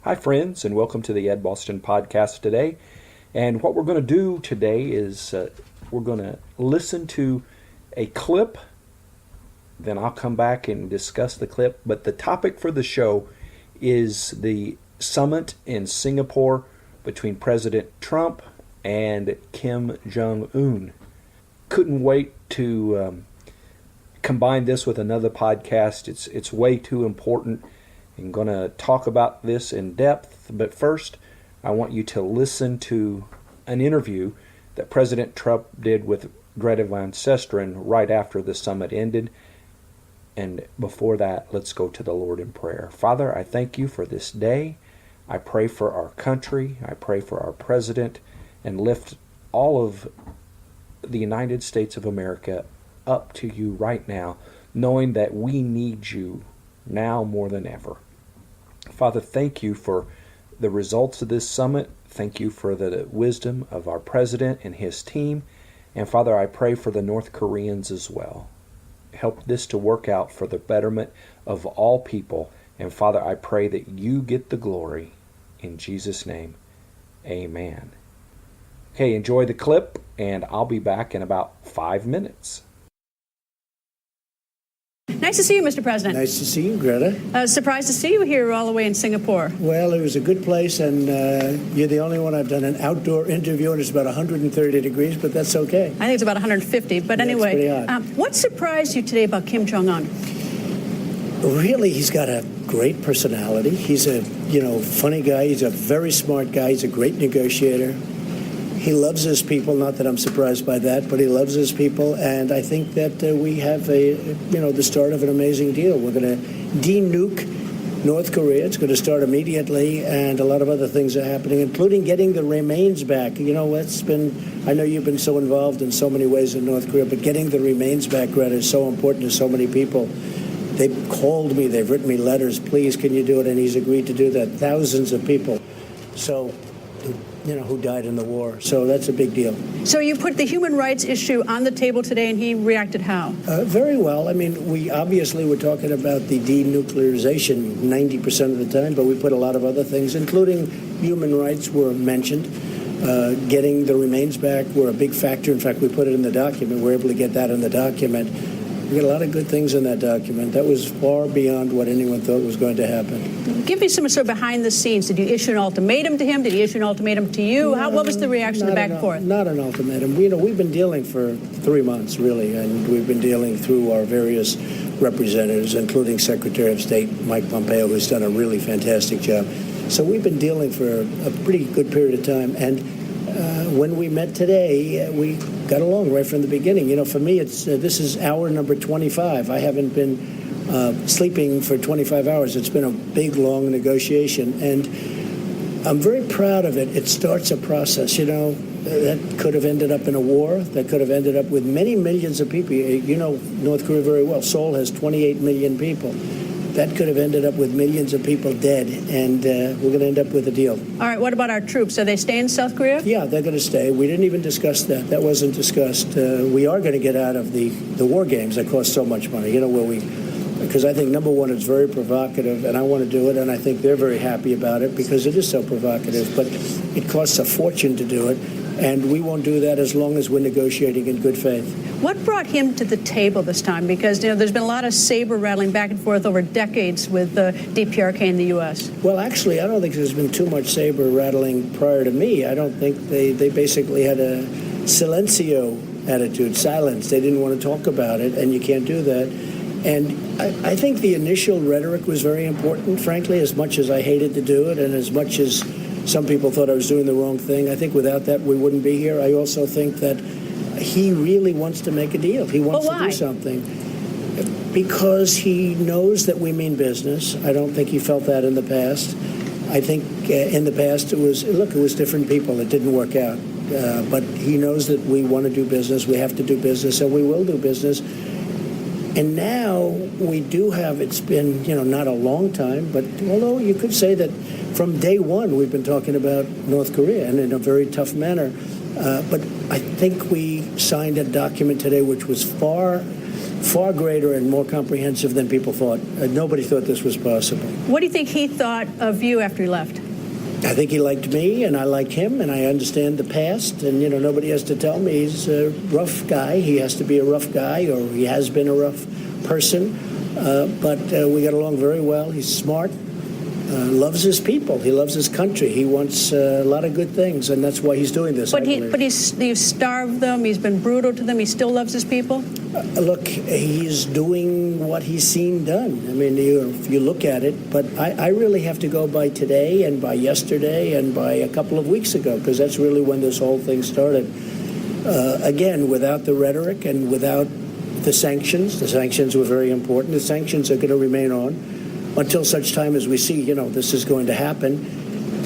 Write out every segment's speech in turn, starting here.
Hi, friends, and welcome to the Ed Boston podcast today. And what we're going to do today is we're going to listen to a clip, then I'll come back and discuss the clip. But the topic for the show is the summit in Singapore between President Trump and Kim Jong Un. Couldn't wait to combine this with another podcast. It's way too important. I'm going to talk about this in depth, but first I want you to listen to an interview that President Trump did with Greta Van Susteren right after the summit ended. And before that, let's go to the Lord in prayer. Father, I thank you for this day. I pray for our country. I pray for our president and lift all of the United States of America up to you right now, knowing that we need you now more than ever. Father, thank you for the results of this summit. Thank you for the wisdom of our president and his team. And Father, I pray for the North Koreans as well. Help this to work out for the betterment of all people. And Father, I pray that you get the glory. In Jesus' name, amen. Okay, enjoy the clip, and I'll be back in about 5 minutes. Nice to see you, Mr. President. Nice to see you, Greta. Surprised to see you here all the way in Singapore. Well, it was a good place, and you're the only one I've done an outdoor interview, and it's about 130 degrees, but that's okay. I think it's about 150, but anyway. What surprised you today about Kim Jong Un? Really, he's got a great personality. He's a, funny guy. He's a very smart guy. He's a great negotiator. He loves his people, not that I'm surprised by that, but he loves his people, and I think that we have the start of an amazing deal. We're going to denuke North Korea. It's going to start immediately, and a lot of other things are happening, including getting the remains back. I know you've been so involved in so many ways in North Korea, but getting the remains back, Greta, is so important to so many people. They've called me, they've written me letters, please, can you do it? And he's agreed to do that. Thousands of people. Who died in the war. So that's a big deal. So you put the human rights issue on the table today, and he reacted how? Very well. We obviously were talking about the denuclearization 90% of the time, but we put a lot of other things, including human rights were mentioned. Getting the remains back were a big factor. In fact, we put it in the document. We're able to get that in the document. We got a lot of good things in that document. That was far beyond what anyone thought was going to happen. Give me some sort of behind the scenes. Did you issue an ultimatum to him? Did he issue an ultimatum to you? What was the reaction, the back and forth? Not an ultimatum. We've been dealing for 3 months, really, and we've been dealing through our various representatives, including Secretary of State Mike Pompeo, who's done a really fantastic job. So we've been dealing for a pretty good period of time, and when we met today, we got along right from the beginning. For me, this is hour number 25. I haven't been sleeping for 25 hours. It's been a big, long negotiation, and I'm very proud of it. It starts a process, that could have ended up in a war, that could have ended up with many millions of people. You know North Korea very well. Seoul has 28 million people. That could have ended up with millions of people dead, and we're going to end up with a deal. All right, what about our troops? Are they staying in South Korea? Yeah, they're going to stay. We didn't even discuss that. That wasn't discussed. We are going to get out of the war games that cost so much money, because I think, number one, it's very provocative, and I want to do it, and I think they're very happy about it because it is so provocative, but it costs a fortune to do it, and we won't do that as long as we're negotiating in good faith. What brought him to the table this time? Because, there's been a lot of saber rattling back and forth over decades with the DPRK in the U.S. Well, actually, I don't think there's been too much saber rattling prior to me. I don't think they basically had a silencio attitude, silence. They didn't want to talk about it, and you can't do that. And I think the initial rhetoric was very important, frankly, as much as I hated to do it and as much as some people thought I was doing the wrong thing. I think without that, we wouldn't be here. I also think that he really wants to make a deal. He wants to do something because he knows that we mean business. I don't think he felt that in the past. I think in the past it was different people. It didn't work out. But he knows that we want to do business. We have to do business, and we will do business. And now we do have, it's been, not a long time, but although you could say that from day one we've been talking about North Korea and in a very tough manner. But I think we signed a document today which was far far greater and more comprehensive than people thought. Nobody thought this was possible. What do you think he thought of you after he left? I think he liked me, and I like him, and I understand the past. And, nobody has to tell me he's a rough guy. He has to be a rough guy, or he has been a rough person. But we got along very well. He's smart, loves his people. He loves his country. He wants a lot of good things, and that's why he's doing this. But he's starved them. He's been brutal to them. He still loves his people. Look, he's doing what he's seen done. I mean, if you look at it, but I really have to go by today and by yesterday and by a couple of weeks ago, because that's really when this whole thing started. Again, without the rhetoric and without the sanctions were very important. The sanctions are going to remain on until such time as we see, this is going to happen.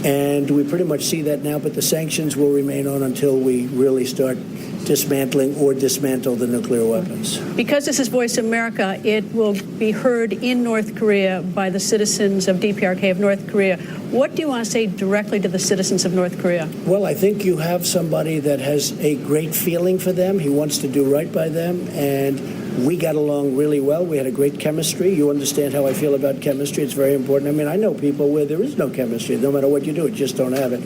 And we pretty much see that now, but the sanctions will remain on until we really start dismantling or dismantle the nuclear weapons. Because this is Voice America, it will be heard in North Korea by the citizens of DPRK of North Korea. What do you want to say directly to the citizens of North Korea? Well, I think you have somebody that has a great feeling for them. He wants to do right by them, and we got along really well. We had a great chemistry. You understand how I feel about chemistry. It's very important. I mean, I know people where there is no chemistry. No matter what you do, you just don't have it.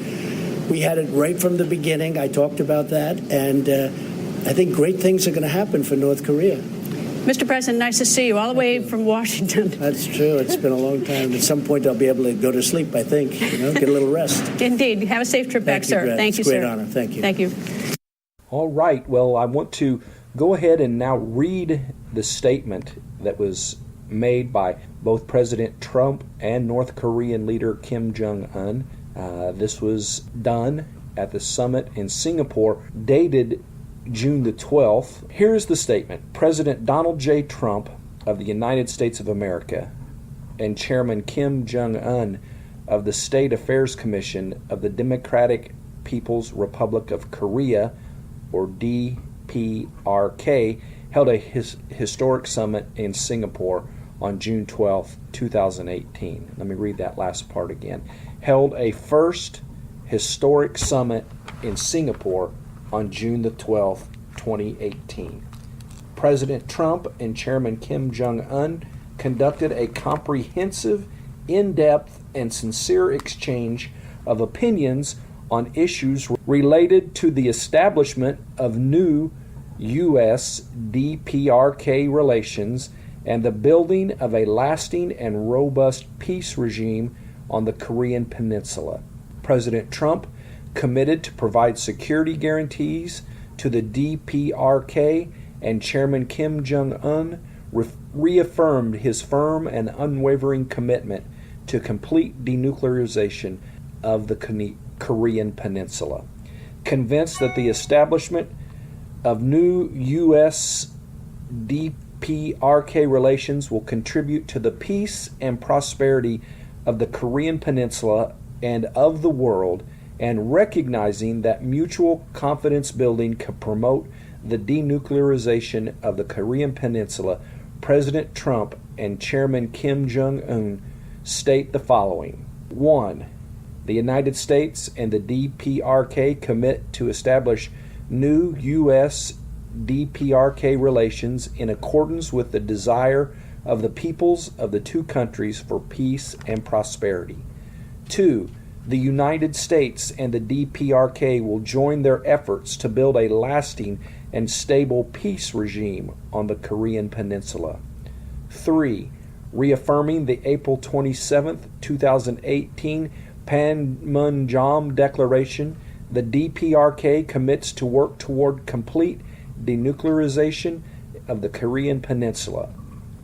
We had it right from the beginning. I talked about that, and I think great things are going to happen for North Korea. Mr. President, nice to see you all the way from Washington. That's true. It's been a long time. At some point, I'll be able to go to sleep, I think, get a little rest. Indeed. Have a safe trip back, sir. Thank you, sir. It's a great honor. Thank you. Thank you. All right. Well, I want to go ahead and now read the statement that was made by both President Trump and North Korean leader Kim Jong Un. This was done at the summit in Singapore, dated June the 12th. Here's the statement. President Donald J. Trump of the United States of America and Chairman Kim Jong Un of the State Affairs Commission of the Democratic People's Republic of Korea, or DPRK, held a historic summit in Singapore on June 12, 2018. Let me read that last part again. Held a first historic summit in Singapore on June the 12th, 2018. President Trump and Chairman Kim Jong Un conducted a comprehensive, in-depth, and sincere exchange of opinions on issues related to the establishment of new U.S.-DPRK relations and the building of a lasting and robust peace regime on the Korean Peninsula. President Trump committed to provide security guarantees to the DPRK, and Chairman Kim Jong Un reaffirmed his firm and unwavering commitment to complete denuclearization of the Korean Peninsula. Convinced that the establishment of new U.S.-DPRK relations will contribute to the peace and prosperity of the Korean Peninsula and of the world, and recognizing that mutual confidence building can promote the denuclearization of the Korean Peninsula, President Trump and Chairman Kim Jong Un state the following. 1. The United States and the DPRK commit to establish new U.S.-DPRK relations in accordance with the desire of the peoples of the two countries for peace and prosperity. 2. The United States and the DPRK will join their efforts to build a lasting and stable peace regime on the Korean Peninsula. 3. Reaffirming the April 27, 2018 Panmunjom Declaration, the DPRK commits to work toward complete denuclearization of the Korean Peninsula.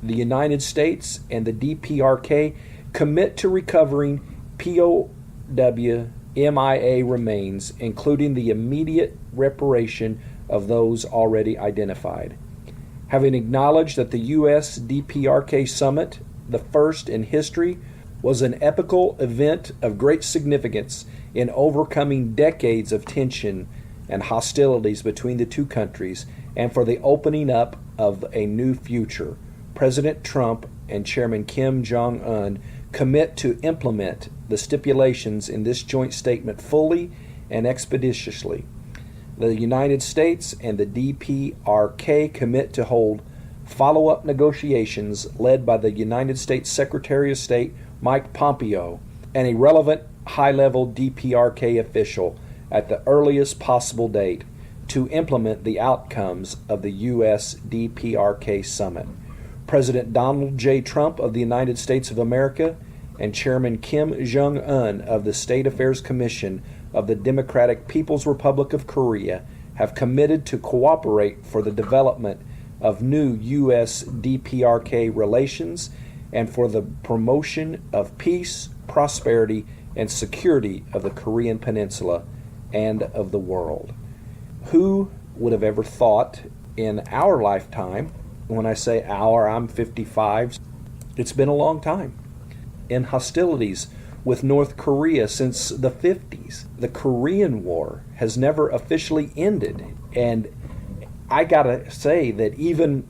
The United States and the DPRK commit to recovering POW/MIA remains, including the immediate reparation of those already identified. Having acknowledged that the U.S.-DPRK summit, the first in history, was an epical event of great significance in overcoming decades of tension and hostilities between the two countries and for the opening up of a new future, President Trump and Chairman Kim Jong Un commit to implement the stipulations in this joint statement fully and expeditiously. The United States and the DPRK commit to hold follow-up negotiations led by the United States Secretary of State Mike Pompeo and a relevant high-level DPRK official at the earliest possible date to implement the outcomes of the U.S. DPRK summit. President Donald J. Trump of the United States of America and Chairman Kim Jong Un of the State Affairs Commission of the Democratic People's Republic of Korea have committed to cooperate for the development of new U.S. DPRK relations and for the promotion of peace, prosperity, and security of the Korean Peninsula and of the world. Who would have ever thought in our lifetime, when I say our, I'm 55, it's been a long time, in hostilities with North Korea since the 50s. The Korean War has never officially ended. And I gotta say that even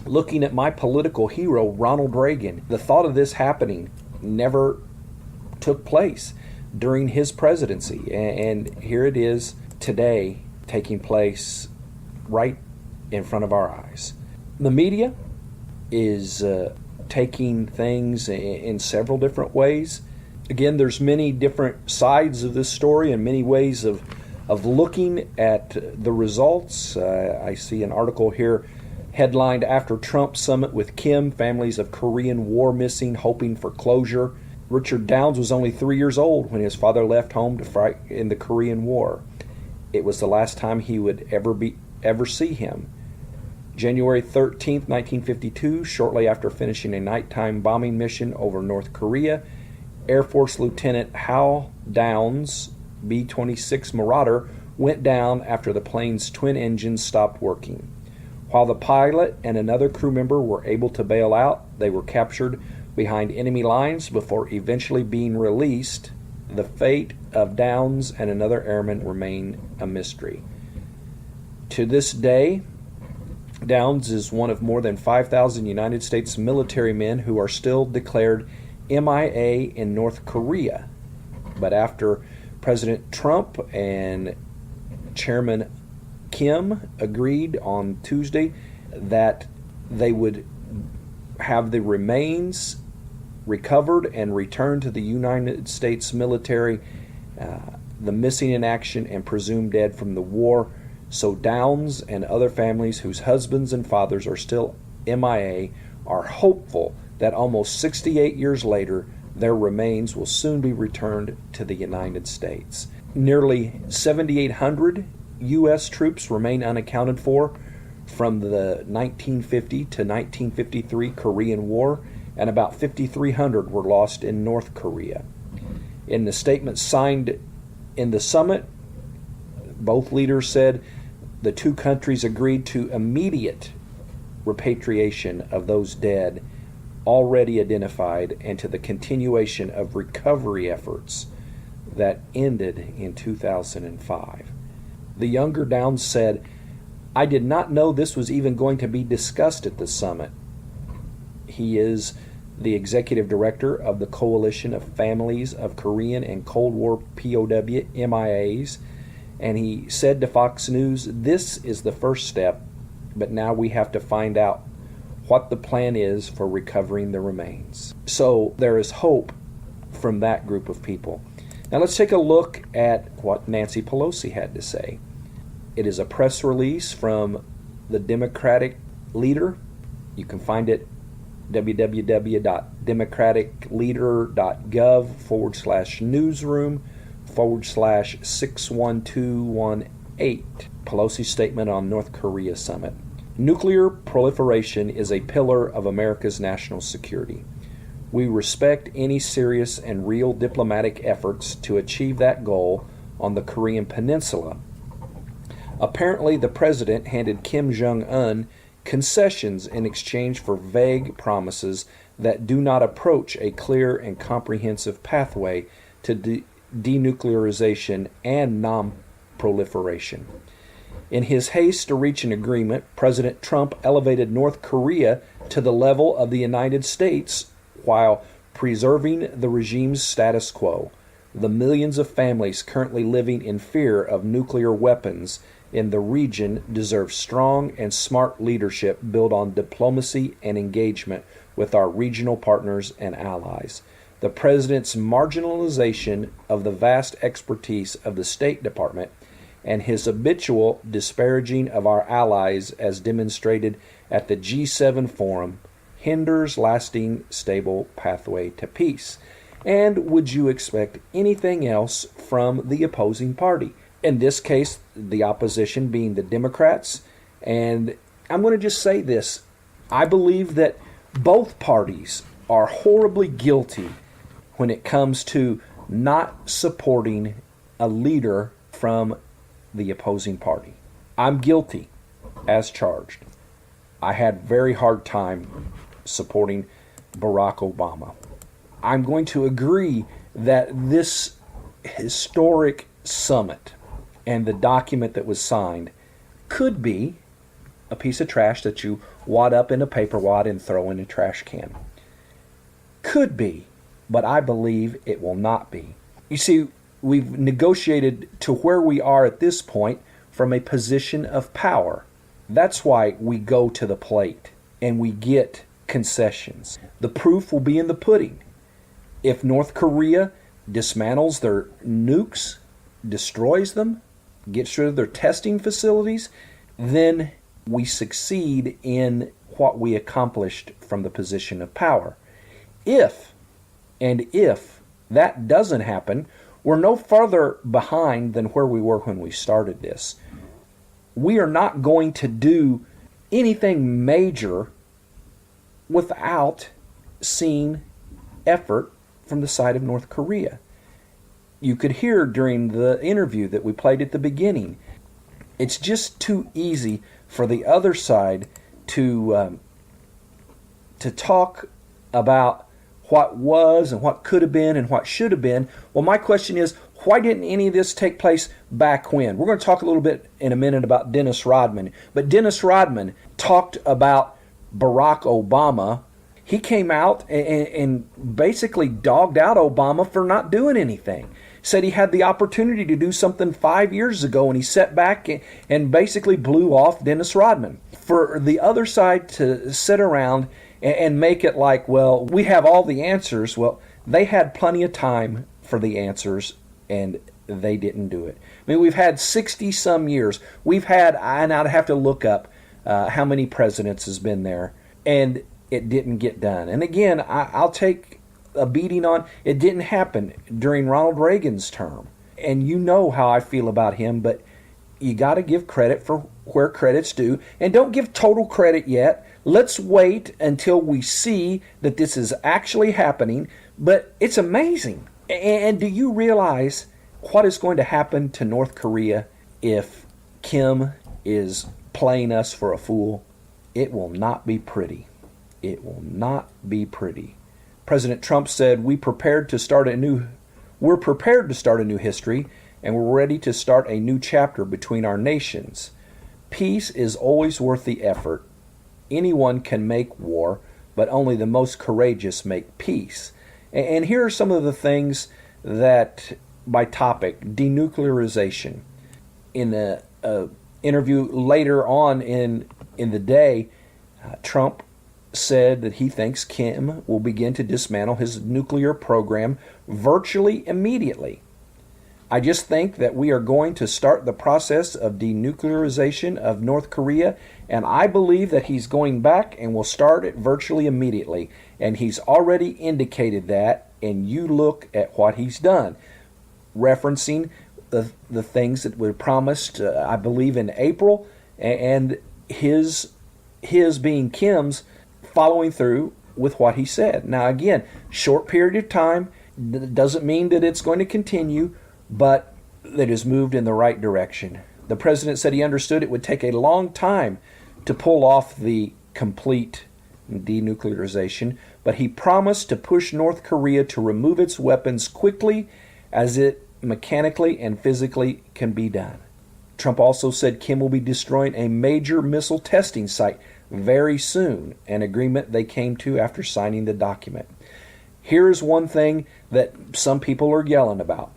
looking at my political hero, Ronald Reagan, the thought of this happening never took place during his presidency. And here it is today, taking place right in front of our eyes. The media is taking things in several different ways. Again, there's many different sides of this story and many ways of looking at the results. I see an article here headlined, "After Trump Summit with Kim, Families of Korean War Missing Hoping for Closure." Richard Downs was only 3 years old when his father left home to fight in the Korean War. It was the last time he would ever see him. January 13th, 1952, shortly after finishing a nighttime bombing mission over North Korea, Air Force Lieutenant Hal Downs' B-26 Marauder went down after the plane's twin engines stopped working. While the pilot and another crew member were able to bail out, they were captured behind enemy lines before eventually being released. The fate of Downs and another airman remain a mystery. To this day, Downs is one of more than 5,000 United States military men who are still declared MIA in North Korea. But after President Trump and Chairman Kim agreed on Tuesday that they would have the remains recovered and returned to the United States military, the missing in action and presumed dead from the war. So Downs and other families whose husbands and fathers are still MIA are hopeful that almost 68 years later, their remains will soon be returned to the United States. Nearly 7,800 U.S. troops remain unaccounted for from the 1950 to 1953 Korean War, and about 5,300 were lost in North Korea. In the statement signed in the summit, both leaders said the two countries agreed to immediate repatriation of those dead already identified and to the continuation of recovery efforts that ended in 2005. The younger Downs said, "I did not know this was even going to be discussed at the summit." He is the executive director of the Coalition of Families of Korean and Cold War POW MIAs, and he said to Fox News, "This is the first step, but now we have to find out what the plan is for recovering the remains." So there is hope from that group of people. Now let's take a look at what Nancy Pelosi had to say. It is a press release from the Democratic leader. You can find it www.democraticleader.gov/newsroom/61218. Pelosi's statement on North Korea summit. Nuclear proliferation is a pillar of America's national security. We respect any serious and real diplomatic efforts to achieve that goal on the Korean Peninsula. Apparently, the president handed Kim Jong Un concessions in exchange for vague promises that do not approach a clear and comprehensive pathway to denuclearization and non-proliferation. In his haste to reach an agreement, President Trump elevated North Korea to the level of the United States while preserving the regime's status quo. The millions of families currently living in fear of nuclear weapons in the region deserve strong and smart leadership built on diplomacy and engagement with our regional partners and allies. The President's marginalization of the vast expertise of the State Department and his habitual disparaging of our allies as demonstrated at the G7 forum hinders lasting, stable pathway to peace. And would you expect anything else from the opposing party? In this case, the opposition being the Democrats. And I'm going to just say this. I believe that both parties are horribly guilty when it comes to not supporting a leader from the opposing party. I'm guilty as charged. I had very hard time supporting Barack Obama. I'm going to agree that this historic summit and the document that was signed could be a piece of trash that you wad up in a paper wad and throw in a trash can. Could be, but I believe it will not be. You see, we've negotiated to where we are at this point from a position of power. That's why we go to the plate and we get concessions. The proof will be in the pudding. If North Korea dismantles their nukes, destroys them, gets rid of their testing facilities, then we succeed in what we accomplished from the position of power. If that doesn't happen, we're no farther behind than where we were when we started this. We are not going to do anything major without seeing effort from the side of North Korea. You could hear during the interview that we played at the beginning, it's just too easy for the other side to talk about what was and what could have been and what should have been. Well, my question is, why didn't any of this take place back when? We're going to talk a little bit in a minute about Dennis Rodman. But Dennis Rodman talked about Barack Obama. He came out and basically dogged out Obama for not doing anything. Said he had the opportunity to do something 5 years ago and he sat back and basically blew off Dennis Rodman. For the other side to sit around and make it like, well, we have all the answers. Well, they had plenty of time for the answers and they didn't do it. I mean, we've had 60-some years. We've had, and I'd have to look up how many presidents has been there, and it didn't get done. And again, I'll take a beating on, it didn't happen during Ronald Reagan's term. And you know how I feel about him, but you got to give credit for where credit's due. And don't give total credit yet. Let's wait until we see that this is actually happening. But it's amazing. And do you realize what is going to happen to North Korea if Kim is playing us for a fool? It will not be pretty. It will not be pretty. President Trump said, we're prepared to start a new history, and we're ready to start a new chapter between our nations. Peace is always worth the effort. Anyone can make war, but only the most courageous make peace. And here are some of the things that, by topic, denuclearization. In an interview later on in the day, Trump said that he thinks Kim will begin to dismantle his nuclear program virtually immediately. I just think that we are going to start the process of denuclearization of North Korea, and I believe that he's going back and will start it virtually immediately. And he's already indicated that, and you look at what he's done, referencing the things that were promised, I believe, in April, and his being Kim's following through with what he said. Now, again, short period of time doesn't mean that it's going to continue, but that has moved in the right direction. The president said he understood it would take a long time to pull off the complete denuclearization, but he promised to push North Korea to remove its weapons quickly as it mechanically and physically can be done. Trump also said Kim will be destroying a major missile testing site very soon, an agreement they came to after signing the document. Here's one thing that some people are yelling about.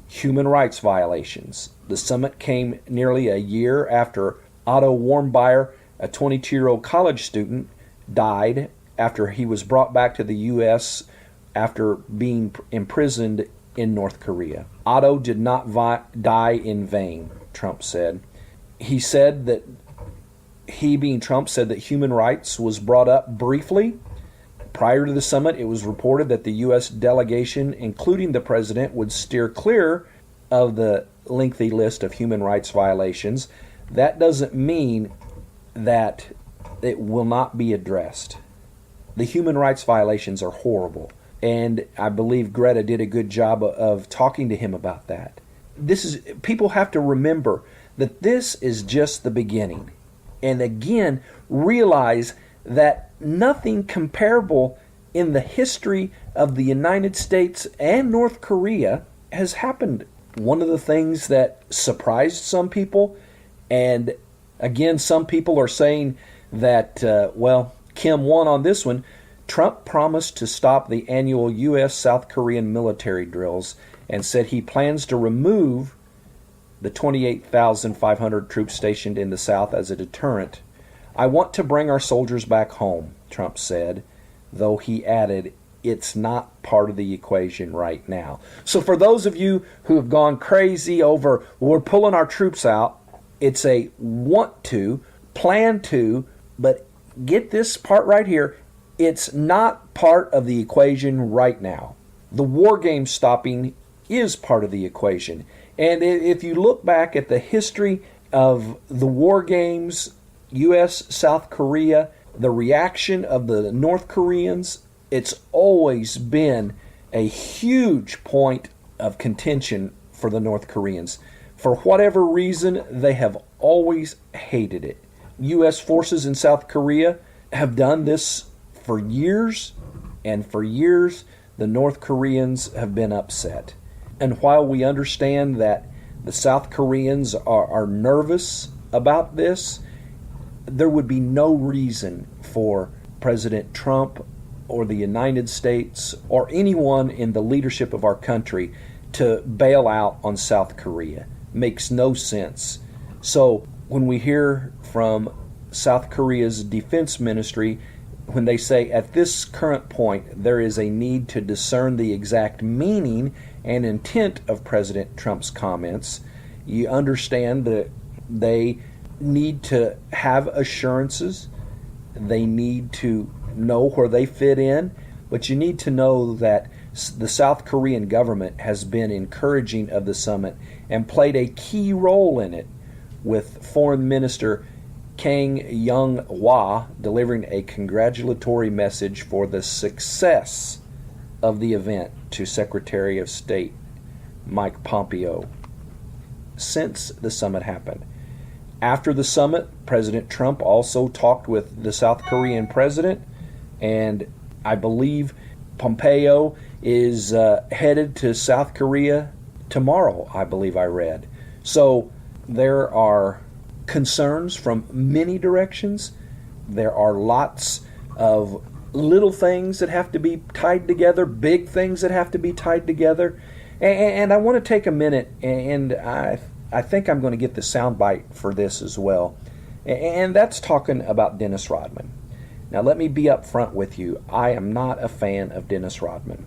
human rights violations. The summit came nearly a year after Otto Warmbier, a 22-year-old college student, died after he was brought back to the U.S. after being imprisoned in North Korea. Otto did not die in vain, Trump said. He said that he, being Trump, said that human rights was brought up briefly. Prior to the summit, it was reported that the U.S. delegation, including the president, would steer clear of the lengthy list of human rights violations. That doesn't mean that it will not be addressed. The human rights violations are horrible, and I believe Greta did a good job of talking to him about that. People have to remember that this is just the beginning. And again, realize that nothing comparable in the history of the United States and North Korea has happened. One of the things that surprised some people, and again, some people are saying that, Kim won on this one. Trump promised to stop the annual U.S.-South Korean military drills and said he plans to remove the 28,500 troops stationed in the South as a deterrent. I want to bring our soldiers back home, Trump said, though he added, it's not part of the equation right now. So for those of you who have gone crazy over, we're pulling our troops out, it's a want to, plan to, but get this part right here, it's not part of the equation right now. The war game stopping is part of the equation. And if you look back at the history of the war games, U.S., South Korea, the reaction of the North Koreans, it's always been a huge point of contention for the North Koreans. For whatever reason, they have always hated it. U.S. forces in South Korea have done this for years, and for years, the North Koreans have been upset. And while we understand that the South Koreans are nervous about this, there would be no reason for President Trump or the United States or anyone in the leadership of our country to bail out on South Korea. Makes no sense. So when we hear from South Korea's defense ministry, when they say at this current point there is a need to discern the exact meaning and intent of President Trump's comments, you understand that they need to have assurances, they need to know where they fit in, but you need to know that the South Korean government has been encouraging of the summit and played a key role in it, with Foreign Minister Kang Young-hwa delivering a congratulatory message for the success of the event to Secretary of State Mike Pompeo since the summit happened. After the summit, President Trump also talked with the South Korean president, and I believe Pompeo is headed to South Korea tomorrow, I believe I read. So there are concerns from many directions. There are lots of little things that have to be tied together, big things that have to be tied together. And I want to take a minute, and I think I'm going to get the soundbite for this as well. And that's talking about Dennis Rodman. Now let me be up front with you. I am not a fan of Dennis Rodman.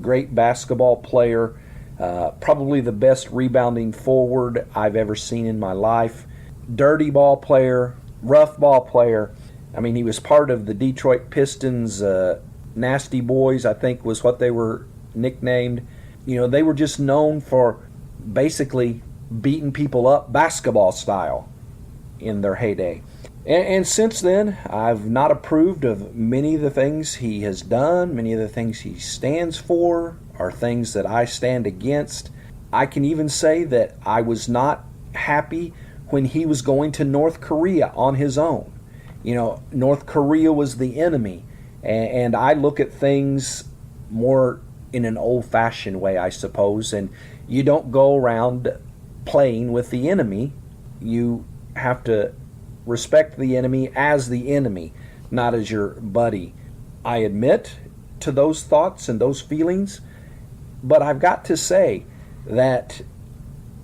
Great basketball player, probably the best rebounding forward I've ever seen in my life. Dirty ball player, rough ball player. I mean, he was part of the Detroit Pistons, Nasty Boys, I think was what they were nicknamed. You know, they were just known for basically beating people up basketball style in their heyday. And since then, I've not approved of many of the things he has done. Many of the things he stands for are things that I stand against. I can even say that I was not happy when he was going to North Korea on his own. You know, North Korea was the enemy, and I look at things more in an old-fashioned way, I suppose, and you don't go around playing with the enemy. You have to respect the enemy as the enemy, not as your buddy. I admit to those thoughts and those feelings, but I've got to say that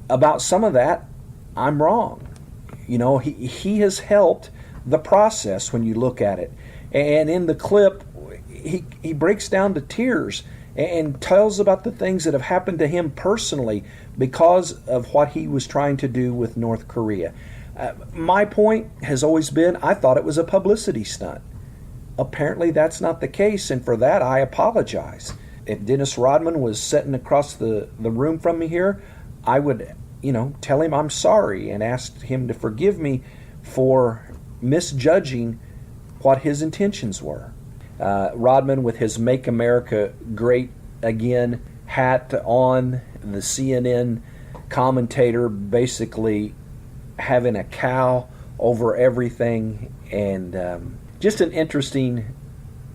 about some of that, I'm wrong. He has helped the process when you look at it. And in the clip, he breaks down to tears and tells about the things that have happened to him personally because of what he was trying to do with North Korea. My point has always been, I thought it was a publicity stunt. Apparently that's not the case, and for that I apologize. If Dennis Rodman was sitting across the room from me here, I would, tell him I'm sorry and ask him to forgive me for misjudging what his intentions were. Rodman, with his Make America Great Again hat on, the CNN commentator basically having a cow over everything, and just an interesting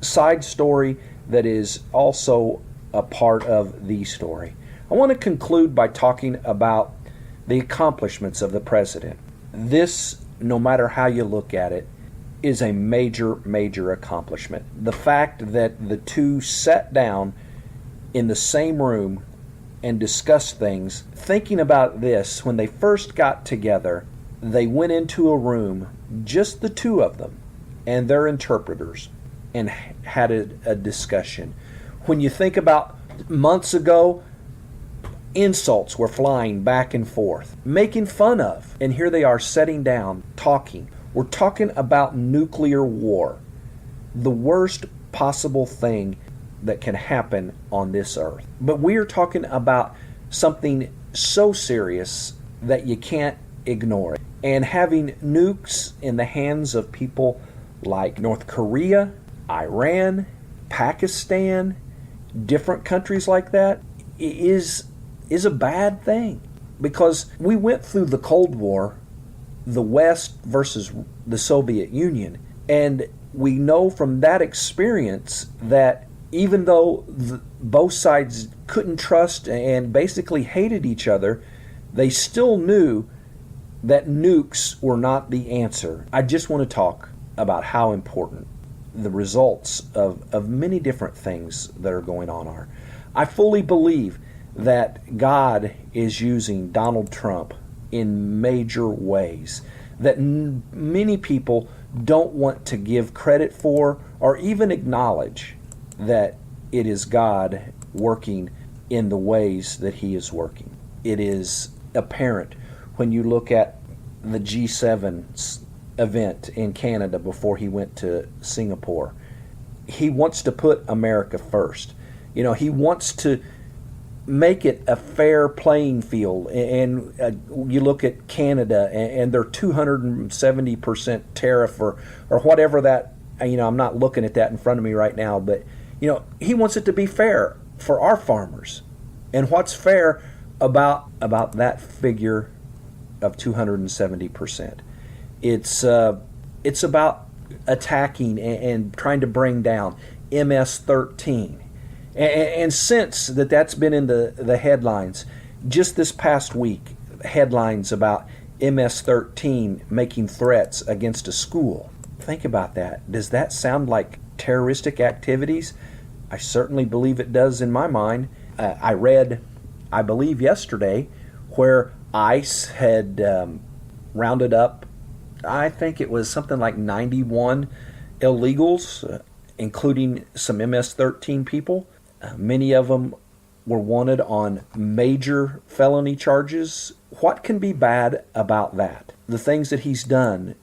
side story that is also a part of the story. I want to conclude by talking about the accomplishments of the president. This, no matter how you look at it, is a major, major accomplishment. The fact that the two sat down in the same room and discussed things, thinking about this, when they first got together, they went into a room, just the two of them, and their interpreters, and had a discussion. When you think about months ago, insults were flying back and forth, making fun of, and here they are sitting down, talking. We're talking about nuclear war, the worst possible thing that can happen on this earth. But we are talking about something so serious that you can't ignore it. And having nukes in the hands of people like North Korea, Iran, Pakistan, different countries like that is a bad thing. Because we went through the Cold War, the West versus the Soviet Union, and we know from that experience that even though both sides couldn't trust and basically hated each other, they still knew that nukes were not the answer. I just want to talk about how important the results of many different things that are going on are. I fully believe that God is using Donald Trump in major ways that many people don't want to give credit for or even acknowledge that it is God working in the ways that he is working. It is apparent when you look at the G7 event in Canada before he went to Singapore. He wants to put America first. He wants to make it a fair playing field. And you look at Canada and their 270% tariff or whatever that, I'm not looking at that in front of me right now, but he wants it to be fair for our farmers. And what's fair about that figure of 270%? It's about attacking and trying to bring down MS-13. And since that's been in the headlines, just this past week, headlines about MS-13 making threats against a school. Think about that. Does that sound like terroristic activities? I certainly believe it does in my mind. I read, I believe yesterday, where ICE had rounded up, I think it was something like 91 illegals, including some MS-13 people. Many of them were wanted on major felony charges. What can be bad about that? The things that he's done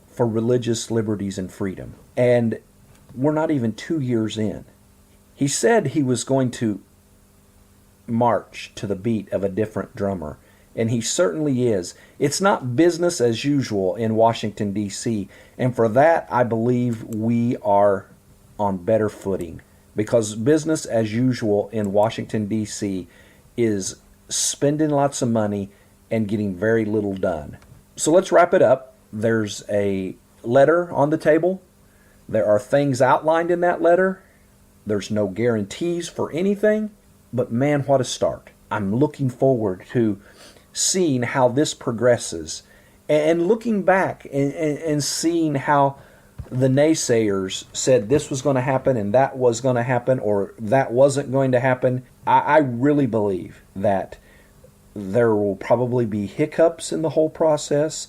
for religious liberties and freedom. And we're not even 2 years in. He said he was going to march to the beat of a different drummer, and he certainly is. It's not business as usual in Washington, D.C., and for that I believe we are on better footing, because business as usual in Washington, D.C. is spending lots of money and getting very little done. So let's wrap it up. There's a letter on the table. There are things outlined in that letter. There's no guarantees for anything, but man, what a start. I'm looking forward to seeing how this progresses and looking back and seeing how the naysayers said this was going to happen and that was going to happen or that wasn't going to happen. I really believe that There will probably be hiccups in the whole process.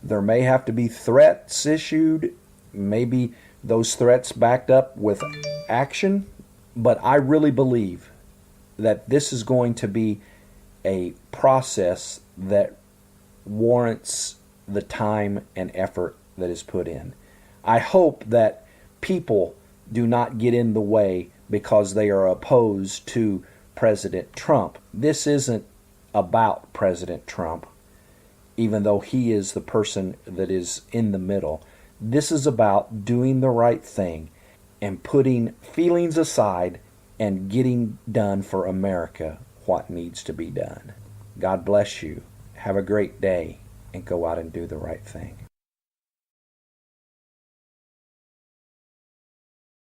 There may have to be threats issued, maybe those threats backed up with action. But I really believe that this is going to be a process that warrants the time and effort that is put in. I hope that people do not get in the way because they are opposed to President Trump. This isn't about President Trump, even though he is the person that is in the middle. This is about doing the right thing and putting feelings aside and getting done for America what needs to be done. God bless you. Have a great day and go out and do the right thing.